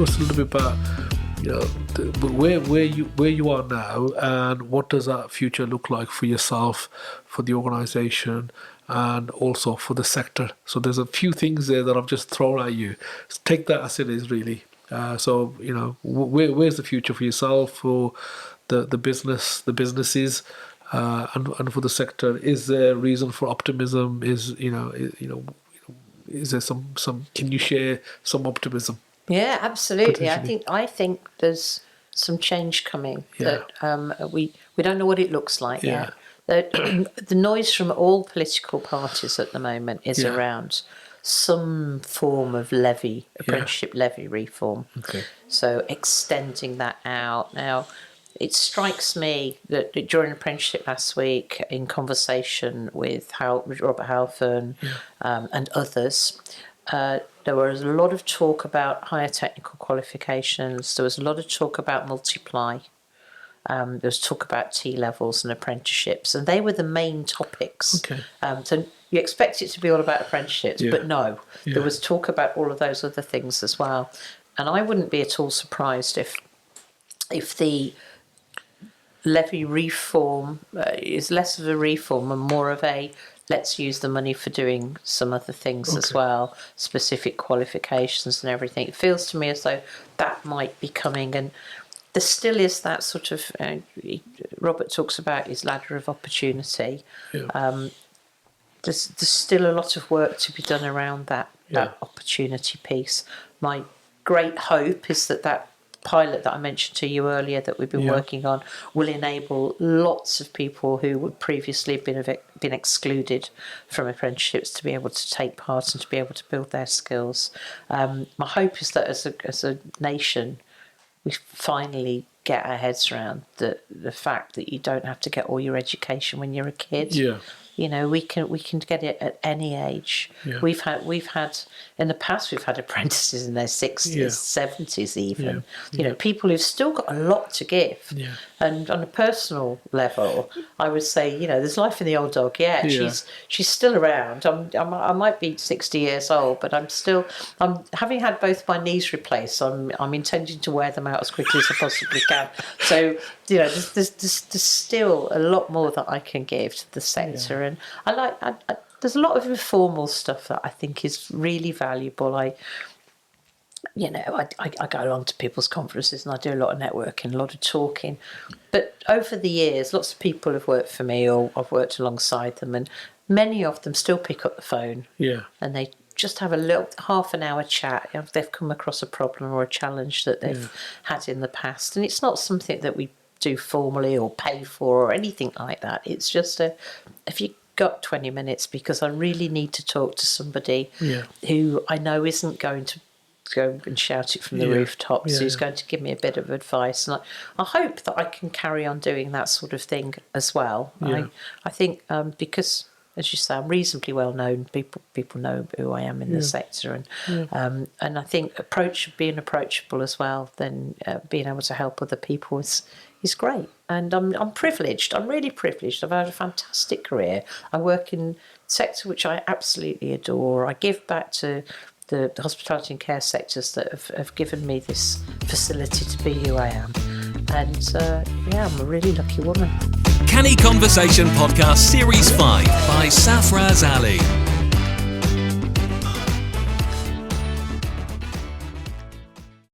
to us a little bit about where you are now, and what does that future look like for yourself, for the organisation, and also for the sector? So there's a few things there that I've just thrown at you. Take that as it is, really. So where's the future for yourself, for the businesses, and for the sector? Is there reason for optimism? Is there some? Can you share some optimism? Yeah, absolutely. I think there's some change coming that we don't know what it looks like yet. The noise from all political parties at the moment is around some form of apprenticeship levy reform. Okay. So extending that out. Now, it strikes me that during apprenticeship last week, in conversation with Robert Halfern and others, there was a lot of talk about higher technical qualifications. There was a lot of talk about multiply. There was talk about T-levels and apprenticeships, and they were the main topics. Okay. So you expect it to be all about apprenticeships, but no, there was talk about all of those other things as well. And I wouldn't be at all surprised if the levy reform is less of a reform and more of a let's use the money for doing some other things as well, specific qualifications and everything. It feels to me as though that might be coming, and there still is that sort of, Robert talks about his ladder of opportunity. Yeah. There's still a lot of work to be done around that opportunity piece. My great hope is that pilot that I mentioned to you earlier that we've been working on will enable lots of people who would previously have been excluded from apprenticeships to be able to take part and to be able to build their skills. My hope is that as a nation, we finally get our heads around the fact that you don't have to get all your education when you're a kid. Yeah. We can get it at any age. Yeah. We've had in the past apprentices in their 60s, 70s even. People who've still got a lot to give. Yeah. And on a personal level, I would say, there's life in the old dog. Yeah, she's still around. I might be 60 years old, but I'm having had both my knees replaced. I'm intending to wear them out as quickly as I possibly can. So there's still a lot more that I can give to the sector, and there's a lot of informal stuff that I think is really valuable. I go along to people's conferences and I do a lot of networking, a lot of talking. But over the years, lots of people have worked for me or I've worked alongside them, and many of them still pick up the phone. Yeah. And they just have a little half an hour chat. They've come across a problem or a challenge that they've had in the past. And it's not something that we do formally or pay for or anything like that. It's just if you got 20 minutes, because I really need to talk to somebody who I know isn't going to go and shout it from the rooftops, who's going to give me a bit of advice. And I hope that I can carry on doing that sort of thing as well. Yeah. I think because, as you say, I'm reasonably well known. People know who I am in the sector, and I think being approachable as well, then being able to help other people is great. And I'm privileged. I'm really privileged. I've had a fantastic career. I work in a sector which I absolutely adore. I give back to the hospitality and care sectors that have given me this facility to be who I am. And I'm a really lucky woman. Canny Conversation Podcast Series 5 by Safaraz Ali.